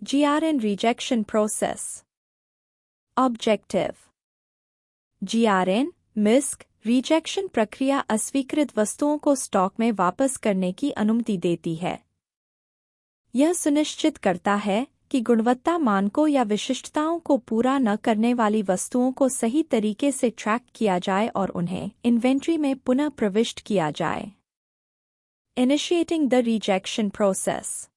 GRN rejection process. Objective. GRN (MISC) rejection प्रक्रिया अस्वीकृत वस्तुओं को स्टॉक में वापस करने की अनुमति देती है। यह सुनिश्चित करता है कि गुणवत्ता मानकों या विशिष्टताओं को पूरा न करने वाली वस्तुओं को सही तरीके से ट्रैक किया जाए और उन्हें इन्वेंट्री में पुनः प्रविष्ट किया जाए। Initiating the rejection process.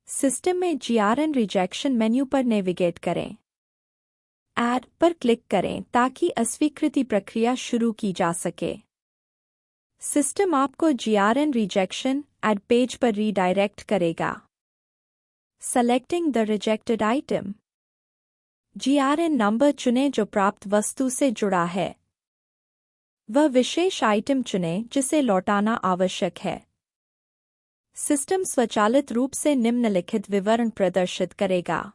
System में GRN रिजेक्शन मेन्यू पर नेविगेट करें। ऐड पर क्लिक करें ताकि अस्वीकृति प्रक्रिया शुरू की जा सके। सिस्टम आपको GRN रिजेक्शन ऐड पेज पर रीडायरेक्ट करेगा। Selecting the rejected item. GRN number चुनें जो प्राप्त वस्तु से जुड़ा है। वह विशेष आइटम चुनें जिसे लौटाना आवश्यक है। सिस्टम स्वचालित रूप से निम्नलिखित विवरण प्रदर्शित करेगा।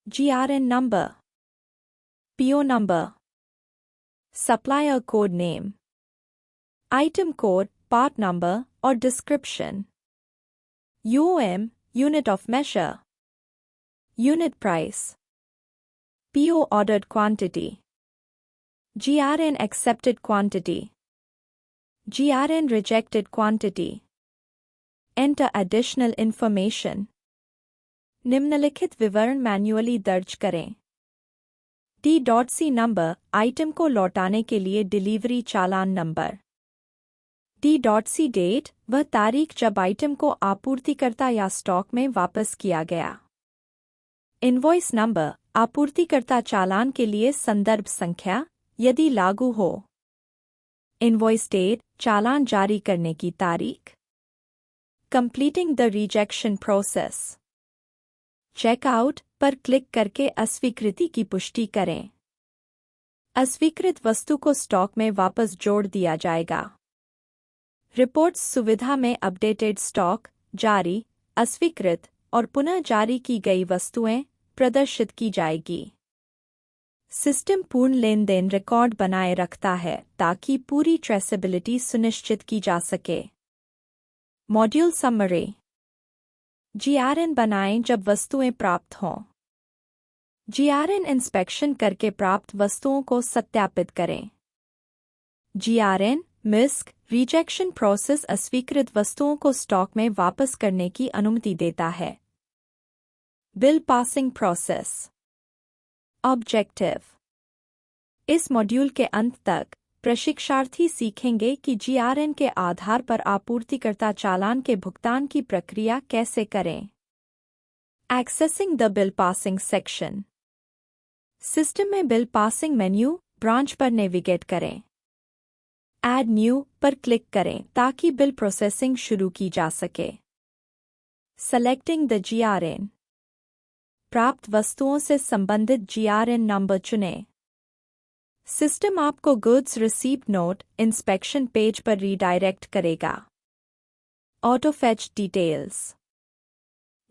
GRN number, PO number, supplier code name, item code, part number और description, UOM, unit of measure, unit price, PO ordered quantity, GRN accepted quantity, GRN rejected quantity. Enter additional information. निम्नलिखित विवरण मैन्युअली दर्ज करें। D.C number item को लौटाने के लिए delivery चालान number. D.C date वह तारीख जब आइटम को आपूर्तिकर्ता या स्टॉक में वापस किया गया। इनवॉइस नंबर आपूर्तिकर्ता चालान के लिए संदर्भ संख्या यदि लागू हो। इनवॉइस डेट चालान जारी करने की तारीख। Completing the rejection process. Checkout पर क्लिक करके अस्वीकृति की पुष्टि करें। अस्वीकृत वस्तु को स्टॉक में वापस जोड़ दिया जाएगा। रिपोर्ट्स सुविधा में अपडेटेड स्टॉक, जारी, अस्वीकृत और पुनः जारी की गई वस्तुएं प्रदर्शित की जाएगी। सिस्टम पूर्ण लेनदेन रिकॉर्ड बनाए रखता है ताकि पूरी ट्रेसेबिलिटी सुनिश्चित की जा सके। Module summary. GRN बनाएं जब वस्तुएं प्राप्त हों। GRN इंस्पेक्शन करके प्राप्त वस्तुओं को सत्यापित करें। GRN (MISC) रिजेक्शन प्रोसेस अस्वीकृत वस्तुओं को स्टॉक में वापस करने की अनुमति देता है। Bill passing process. ऑब्जेक्टिव। इस मॉड्यूल के अंत तक प्रशिक्षार्थी सीखेंगे कि GRN के आधार पर आपूर्तिकर्ता चालान के भुगतान की प्रक्रिया कैसे करें। Accessing the bill passing section. System में बिल पासिंग मेन्यू ब्रांच पर नेविगेट करें। ऐड न्यू पर क्लिक करें ताकि बिल प्रोसेसिंग शुरू की जा सके। Selecting the GRN। प्राप्त वस्तुओं से संबंधित GRN नंबर चुनें। सिस्टम आपको goods received note inspection page पर रीडायरेक्ट करेगा। Auto fetch details.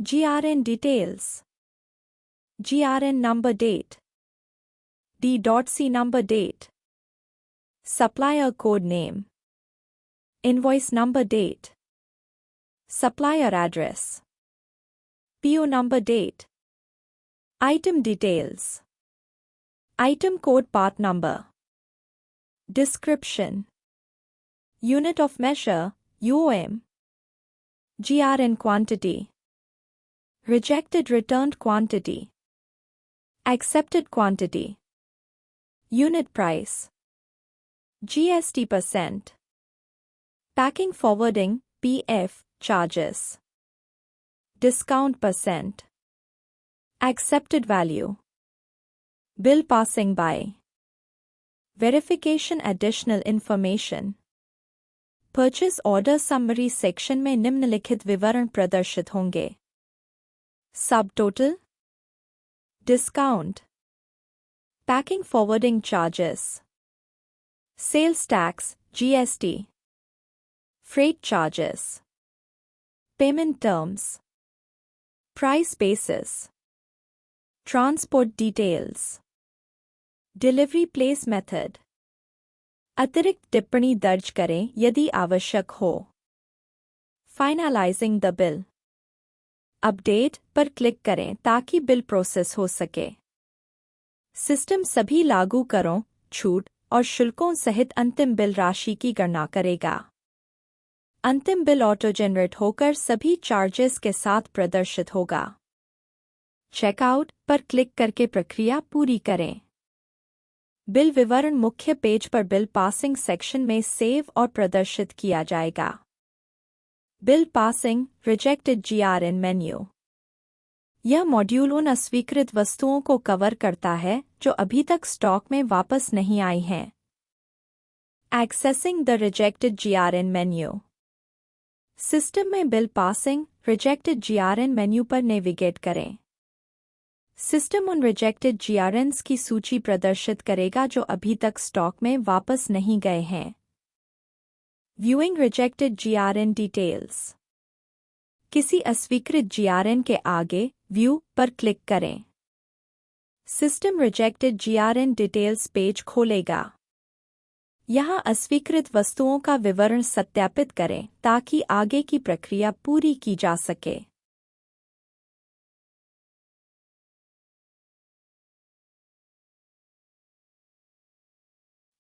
GRN details. GRN number date. D.C number date. Supplier code name. Invoice number date. Supplier address. PO number date. Item details. Item code part number. Description. Unit of measure, UOM. GRN quantity. Rejected returned quantity. Accepted quantity. Unit price. GST %. Packing forwarding, PF, charges. Discount %. Accepted value. Bill passing by. Verification additional information. Purchase order summary section में निम्नलिखित विवरण प्रदर्शित होंगे। Subtotal. Discount. Packing forwarding charges. Sales tax, GST. Freight charges. Payment terms. Price basis. Transport details. Delivery place method. अतिरिक्त टिप्पणी दर्ज करें यदि आवश्यक हो। Finalising the bill. अपडेट पर क्लिक करें ताकि बिल प्रोसेस हो सके। सिस्टम सभी लागू करों, छूट और शुल्कों सहित अंतिम बिल राशि की गणना करेगा। अंतिम बिल ऑटो जनरेट होकर सभी चार्जेस के साथ प्रदर्शित होगा। चेकआउट पर क्लिक करके प्रक्रिया पूरी करें। बिल विवरण मुख्य पेज पर बिल पासिंग सेक्शन में सेव और प्रदर्शित किया जाएगा। Bill passing rejected GRN menu. यह मॉड्यूल उन अस्वीकृत वस्तुओं को कवर करता है जो अभी तक स्टॉक में वापस नहीं आई हैं। Accessing the rejected GRN menu. System में bill passing rejected GRN menu पर नेविगेट करें। सिस्टम उन रिजेक्टेड जीआरएन्स की सूची प्रदर्शित करेगा जो अभी तक स्टॉक में वापस नहीं गए हैं। Viewing rejected GRN details. किसी अस्वीकृत जीआरएन के आगे व्यू पर क्लिक करें। System rejected GRN details page खोलेगा। यहाँ अस्वीकृत वस्तुओं का विवरण सत्यापित करें ताकि आगे की प्रक्रिया पूरी की जा सके।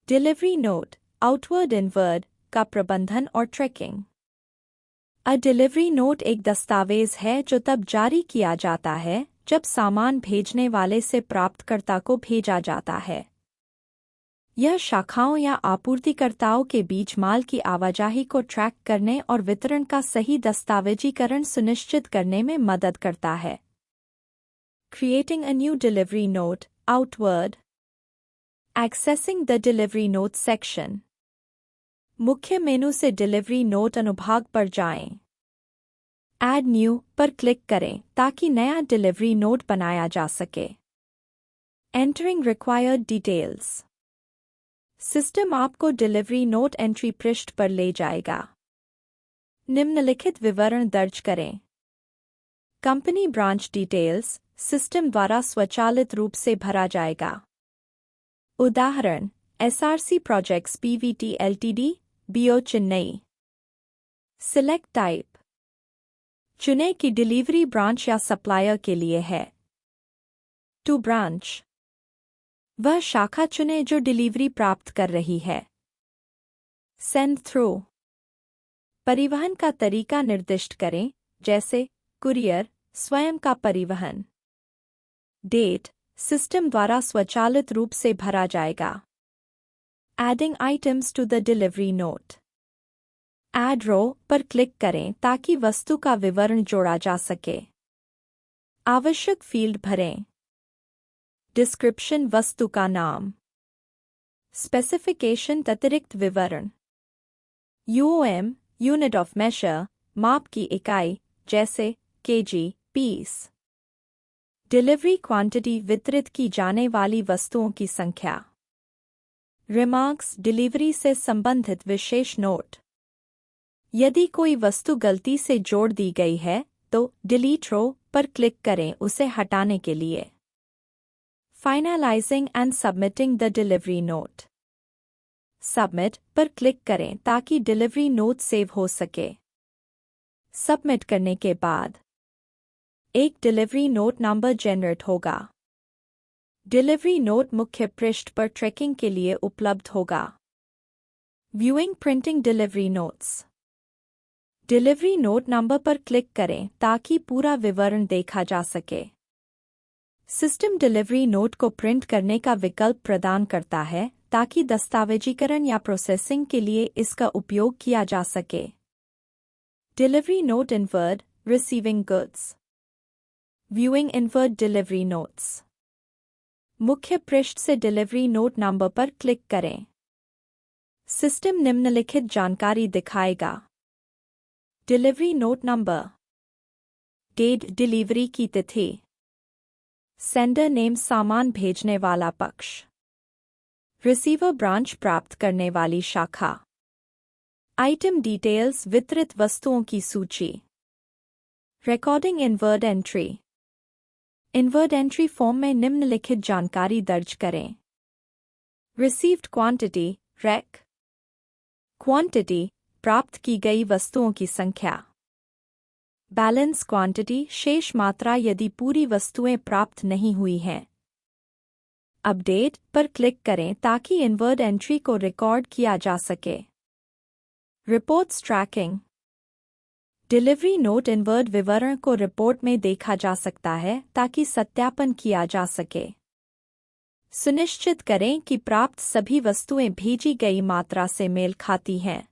डिलीवरी नोट आउटवर्ड इनवर्ड का प्रबंधन और ट्रैकिंग। अ डिलीवरी नोट एक दस्तावेज है जो तब जारी किया जाता है जब सामान भेजने वाले से प्राप्तकर्ता को भेजा जाता है। यह शाखाओं या आपूर्तिकर्ताओं के बीच माल की आवाजाही को ट्रैक करने और वितरण का सही दस्तावेजीकरण सुनिश्चित करने में मदद करता है। Creating a new delivery note, outward. Accessing the delivery note section. मुख्य मेनू से डिलीवरी नोट अनुभाग पर जाएं। Add new पर क्लिक करें ताकि नया डिलीवरी नोट बनाया जा सके। Entering required details. सिस्टम आपको डिलीवरी नोट एंट्री पृष्ठ पर ले जाएगा। निम्नलिखित विवरण दर्ज करें। कंपनी ब्रांच डिटेल्स सिस्टम द्वारा स्वचालित रूप से भरा जाएगा। उदाहरण SRC projects PVT LTD, BO Chennai. Select type. चुनें कि डिलीवरी ब्रांच या सप्लायर के लिए है। To branch. वह शाखा चुनें जो डिलीवरी प्राप्त कर रही है। Send through. परिवहन का तरीका निर्दिष्ट करें, जैसे कुरियर, स्वयं का परिवहन। डेट सिस्टम द्वारा स्वचालित रूप से भरा जाएगा। Adding items to the delivery note. Add row पर क्लिक करें ताकि वस्तु का विवरण जोड़ा जा सके। आवश्यक फील्ड भरें। डिस्क्रिप्शन वस्तु का नाम। स्पेसिफिकेशन अतिरिक्त विवरण। यूओएम यूनिट ऑफ मेजर माप की इकाई, जैसे केजी, पीस। डिलीवरी क्वांटिटी वितरित की जाने वाली वस्तुओं की संख्या। रिमार्क्स डिलीवरी से संबंधित विशेष नोट। यदि कोई वस्तु गलती से जोड़ दी गई है तो डिलीट रो पर क्लिक करें उसे हटाने के लिए। Finalising and submitting the delivery note. Submit पर क्लिक करें ताकि डिलीवरी नोट सेव हो सके। सबमिट करने के बाद एक डिलीवरी नोट नंबर जनरेट होगा। डिलीवरी नोट मुख्य पृष्ठ पर ट्रैकिंग के लिए उपलब्ध होगा। Viewing printing delivery notes. Delivery note number पर क्लिक करें ताकि पूरा विवरण देखा जा सके। सिस्टम डिलीवरी नोट को प्रिंट करने का विकल्प प्रदान करता है ताकि दस्तावेजीकरण या प्रोसेसिंग के लिए इसका उपयोग किया जा सके। Delivery note inward receiving goods. Viewing inward delivery notes. मुख्य पृष्ठ से डिलीवरी नोट नंबर पर क्लिक करें। सिस्टम निम्नलिखित जानकारी दिखाएगा। Delivery note number. Date delivery की तिथि। सेंडर नेम सामान भेजने वाला पक्ष। रिसीवर ब्रांच प्राप्त करने वाली शाखा। आइटम डिटेल्स वितरित वस्तुओं की सूची। Recording inward entry. Inward entry form में निम्नलिखित जानकारी दर्ज करें। Received quantity rack. क्वांटिटी प्राप्त की गई वस्तुओं की संख्या। बैलेंस क्वांटिटी शेष मात्रा यदि पूरी वस्तुएं प्राप्त नहीं हुई हैं। अपडेट पर क्लिक करें ताकि इनवर्ड एंट्री को रिकॉर्ड किया जा सके। Reports tracking delivery note inward विवरण को रिपोर्ट में देखा जा सकता है ताकि सत्यापन किया जा सके। सुनिश्चित करें कि प्राप्त सभी वस्तुएं भेजी गई मात्रा से मेल खाती हैं।